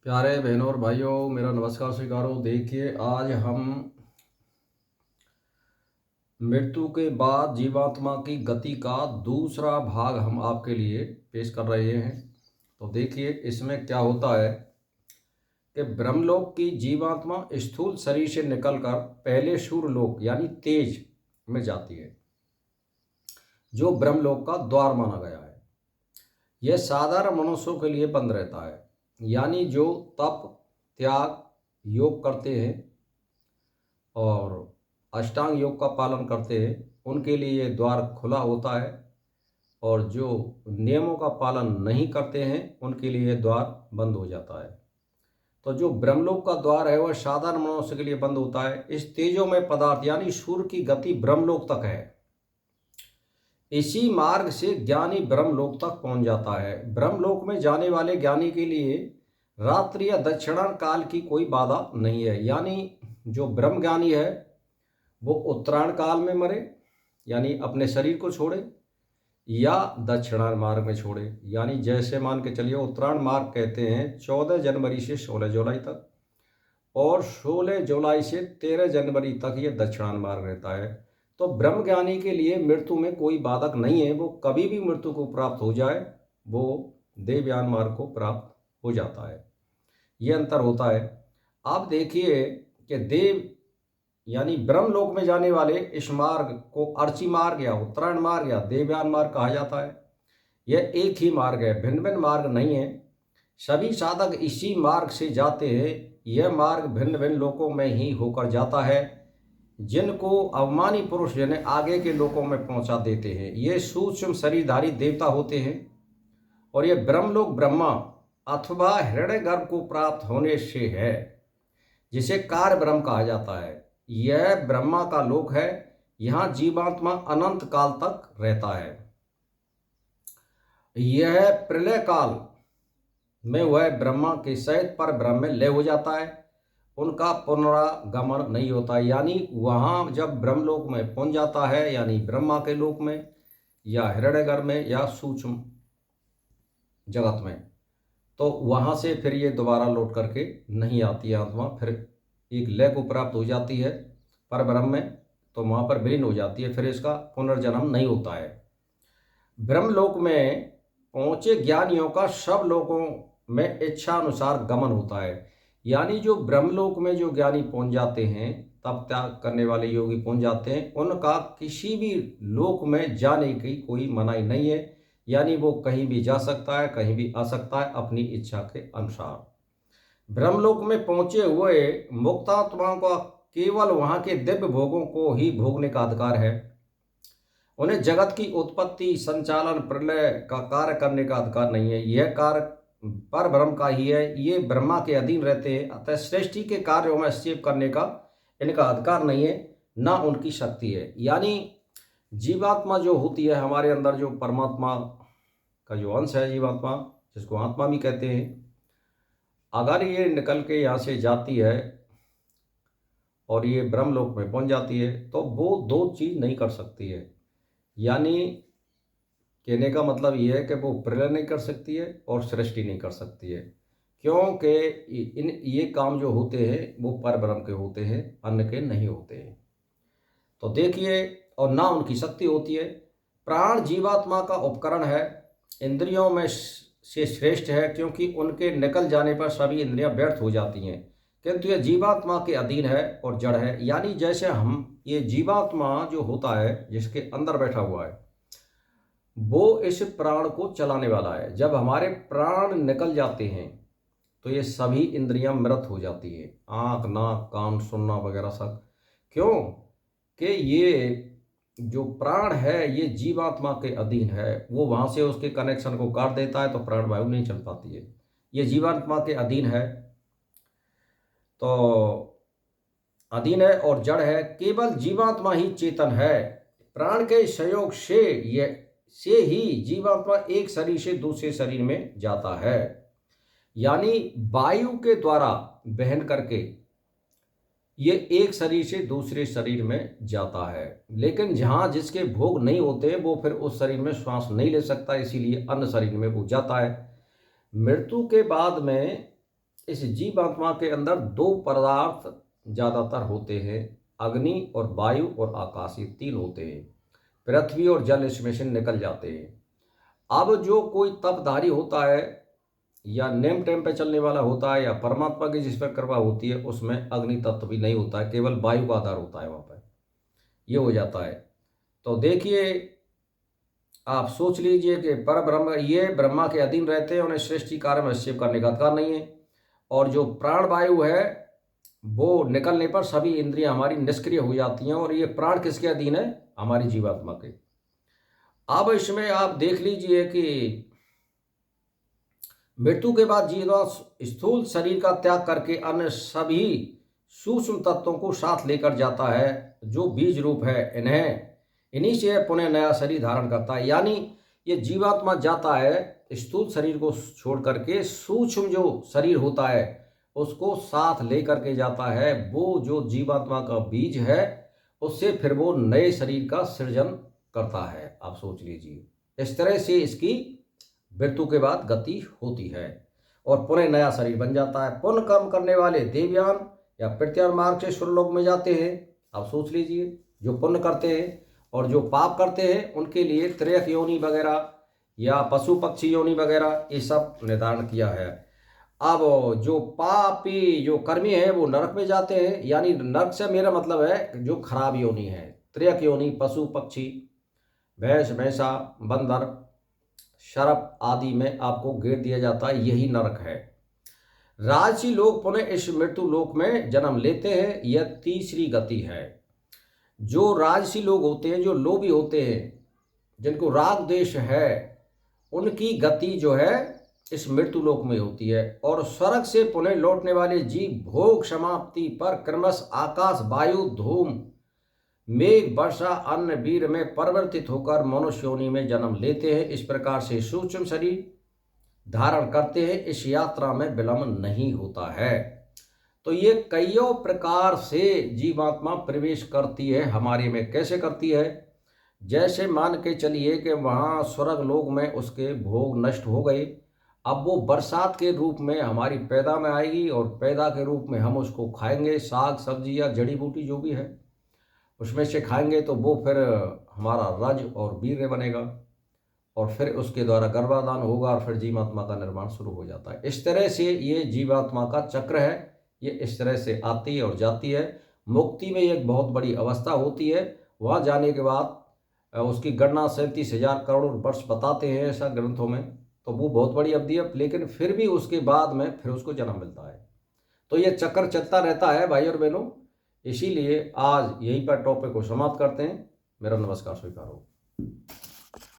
प्यारे बहनों और भाइयों, मेरा नमस्कार स्वीकारो। देखिए, आज हम मृत्यु के बाद जीवात्मा की गति का दूसरा भाग हम आपके लिए पेश कर रहे हैं। तो देखिए, इसमें क्या होता है कि ब्रह्मलोक की जीवात्मा स्थूल शरीर से निकलकर पहले सूर्यलोक यानी तेज में जाती है, जो ब्रह्मलोक का द्वार माना गया है। यह साधारण मनुष्यों के लिए बंद रहता है, यानी जो तप, त्याग, योग करते हैं और अष्टांग योग का पालन करते हैं, उनके लिए ये द्वार खुला होता है। और जो नियमों का पालन नहीं करते हैं, उनके लिए ये द्वार बंद हो जाता है। तो जो ब्रह्मलोक का द्वार है वह साधारण मनुष्य के लिए बंद होता है। इस तेजोमय पदार्थ यानी सूर्य की गति ब्रह्मलोक तक है। इसी मार्ग से ज्ञानी ब्रह्मलोक तक पहुंच जाता है। ब्रह्मलोक में जाने वाले ज्ञानी के लिए रात्रि या दक्षिणायन काल की कोई बाधा नहीं है। यानी जो ब्रह्म ज्ञानी है वो उत्तरायण काल में मरे, यानी अपने शरीर को छोड़े, या दक्षिणायन मार्ग में छोड़े। यानी जैसे मान के चलिए, उत्तरायण मार्ग कहते हैं 14 जनवरी से 16 जुलाई तक, और 16 जुलाई से 13 जनवरी तक ये दक्षिणायन मार्ग रहता है। तो ब्रह्म ज्ञानी के लिए मृत्यु में कोई बाधक नहीं है। वो कभी भी मृत्यु को प्राप्त हो जाए, वो देवयान मार्ग को प्राप्त हो जाता है। ये अंतर होता है। आप देखिए कि देव यानी ब्रह्मलोक में जाने वाले इस मार्ग को अर्ची मार्ग या उत्तरायण मार्ग या देवयान मार्ग कहा जाता है। यह एक ही मार्ग है, भिन्न भिन्न मार्ग नहीं है। सभी साधक इसी मार्ग से जाते हैं। यह मार्ग भिन्न भिन्न लोकों में ही होकर जाता है, जिनको अवमानी पुरुष यानी आगे के लोकों में पहुंचा देते हैं। ये सूक्ष्म शरीरधारी देवता होते हैं। और यह ब्रह्मलोक ब्रह्मा अथवा हृदय गर्भ को प्राप्त होने से है, जिसे कार्य ब्रह्म कहा जाता है। यह ब्रह्मा का लोक है। यहाँ जीवात्मा अनंत काल तक रहता है। यह प्रलय काल में वह ब्रह्मा के सहित पर ब्रह्म में लय हो जाता है। उनका पुनरागमन नहीं होता। यानी वहाँ जब ब्रह्मलोक में पहुंच जाता है, यानी ब्रह्मा के लोक में या हृदयगर्भ में या सूक्ष्म जगत में, तो वहाँ से फिर ये दोबारा लौट करके नहीं आती है आत्मा। फिर एक लय को प्राप्त हो जाती है पर ब्रह्म में, तो वहाँ पर विलीन हो जाती है। फिर इसका पुनर्जन्म नहीं होता है। ब्रह्मलोक में पहुँचे ज्ञानियों का सब लोगों में इच्छा अनुसार गमन होता है। यानी जो ब्रह्मलोक में जो ज्ञानी पहुँच जाते हैं, तप त्याग करने वाले योगी पहुँच जाते हैं, उनका किसी भी लोक में जाने की कोई मनाही नहीं है। यानी वो कहीं भी जा सकता है, कहीं भी आ सकता है अपनी इच्छा के अनुसार। ब्रह्मलोक में पहुंचे हुए मुक्तात्माओं का केवल वहां के दिव्य भोगों को ही भोगने का अधिकार है। उन्हें जगत की उत्पत्ति, संचालन, प्रलय का कार्य करने का अधिकार नहीं है। यह कार्य पर ब्रह्म का ही है। ये ब्रह्मा के अधीन रहते हैं। अतः सृष्टि के कार्यों में हस्तक्षेप करने का इनका अधिकार नहीं है, ना उनकी शक्ति है। यानी जीवात्मा जो होती है हमारे अंदर, जो परमात्मा का जो अंश है जीवात्मा, जिसको आत्मा भी कहते हैं, अगर ये निकल के यहाँ से जाती है और ये ब्रह्मलोक में पहुँच जाती है, तो वो दो चीज़ नहीं कर सकती है। यानी कहने का मतलब ये है कि वो प्रलय नहीं कर सकती है और सृष्टि नहीं कर सकती है, क्योंकि ये काम जो होते हैं वो परब्रह्म के होते हैं, अन्य के नहीं होते हैं। तो देखिए, और ना उनकी शक्ति होती है। प्राण जीवात्मा का उपकरण है, इंद्रियों में से श्रेष्ठ है, क्योंकि उनके निकल जाने पर सभी इंद्रियां व्यर्थ हो जाती हैं। किंतु यह जीवात्मा के अधीन है और जड़ है। यानी जैसे हम, ये जीवात्मा जो होता है जिसके अंदर बैठा हुआ है, वो इस प्राण को चलाने वाला है। जब हमारे प्राण निकल जाते हैं तो ये सभी इंद्रियां मृत हो जाती है, आँख, नाक, कान, सुनना वगैरह सब। क्यों कि ये जो प्राण है ये जीवात्मा के अधीन है। वो वहाँ से उसके कनेक्शन को काट देता है तो प्राण वायु नहीं चल पाती है। ये जीवात्मा के अधीन है, तो अधीन है और जड़ है। केवल जीवात्मा ही चेतन है। प्राण के सहयोग से ही जीवात्मा एक शरीर से दूसरे शरीर में जाता है। यानी वायु के द्वारा वहन करके ये एक शरीर से दूसरे शरीर में जाता है। लेकिन जहाँ जिसके भोग नहीं होते वो फिर उस शरीर में श्वास नहीं ले सकता, इसीलिए अन्य शरीर में वो जाता है। मृत्यु के बाद में इस जीवात्मा के अंदर दो पदार्थ ज़्यादातर होते हैं, अग्नि और वायु और आकाश, ये तीन होते हैं। पृथ्वी और जल इसमें से निकल जाते हैं। अब जो कोई तपधारी होता है या नेम टेम पे चलने वाला होता है या परमात्मा की जिस पर कृपा होती है, उसमें अग्नि तत्व भी नहीं होता है, केवल वायु का आधार होता है वहाँ पर, ये हो जाता है। तो देखिए, आप सोच लीजिए कि पर ब्रह्म ये ब्रह्मा के अधीन रहते हैं, उन्हें सृष्टि कार्य में हस्तक्षेप करने का अधिकार नहीं है। और जो प्राण वायु है वो निकलने पर सभी इंद्रियां हमारी निष्क्रिय हो जाती हैं, और ये प्राण किसके अधीन है? हमारी जीवात्मा के। अब इसमें आप देख लीजिए कि मृत्यु के बाद जीवात्मा स्थूल शरीर का त्याग करके अन्य सभी सूक्ष्म तत्वों को साथ लेकर जाता है, जो बीज रूप है, इन्हीं से पुनः नया शरीर धारण करता है। यानी ये जीवात्मा जाता है स्थूल शरीर को छोड़ करके, सूक्ष्म जो शरीर होता है उसको साथ लेकर के जाता है। वो जो जीवात्मा का बीज है उससे फिर वो नए शरीर का सृजन करता है। आप सोच लीजिए, इस तरह से इसकी मृत्यु के बाद गति होती है और पुनः नया शरीर बन जाता है। पुण्य कर्म करने वाले देवयान या प्रत्यान मार्ग से सुरलोक में जाते हैं। आप सोच लीजिए, जो पुण्य करते हैं और जो पाप करते हैं उनके लिए त्रेख योनि वगैरह या पशु पक्षी योनि वगैरह ये सब निर्धारण किया है। अब जो पापी जो कर्मी है वो नरक में जाते हैं, यानी नरक से मेरा मतलब है जो खराब योनि है। त्रेख योनि पशु पक्षी, भैंस भैंसा, बंदर, शरप आदि में आपको गिर दिया जाता है, यही नरक है। राजसी लोग पुनः इस मृत्यु लोक में जन्म लेते हैं, यह तीसरी गति है। जो राजसी लोग होते हैं, जो लोभी होते हैं, जिनको राग द्वेष है, उनकी गति जो है इस मृत्यु लोक में होती है। और स्वर्ग से पुनः लौटने वाले जीव भोग समाप्ति पर क्रमश आकाश, वायु, धूम, मेघ, वर्षा, अन्न, वीर में परिवर्तित होकर मनुष्य योनि में जन्म लेते हैं। इस प्रकार से सूक्ष्म शरीर धारण करते हैं। इस यात्रा में विलंब नहीं होता है। तो ये कईयों प्रकार से जीवात्मा प्रवेश करती है हमारे में। कैसे करती है? जैसे मान के चलिए कि वहाँ स्वर्ग लोक में उसके भोग नष्ट हो गए, अब वो बरसात के रूप में हमारी पैदा में आएगी और पैदा के रूप में हम उसको खाएंगे, साग सब्जी या जड़ी बूटी जो भी है उसमें से खाएंगे, तो वो फिर हमारा रज और वीर्य बनेगा और फिर उसके द्वारा गर्भाधान होगा और फिर जीवात्मा का निर्माण शुरू हो जाता है। इस तरह से ये जीवात्मा का चक्र है, ये इस तरह से आती है और जाती है। मुक्ति में एक बहुत बड़ी अवस्था होती है, वहाँ जाने के बाद उसकी गणना 37,000 करोड़ वर्ष बताते हैं ऐसा ग्रंथों में, तो वो बहुत बड़ी अवधि है। लेकिन फिर भी उसके बाद में फिर उसको जन्म मिलता है। तो ये चक्कर चलता रहता है भाई और बहनों। इसीलिए आज यहीं पर टॉपिक को समाप्त करते हैं। मेरा नमस्कार स्वीकार हो।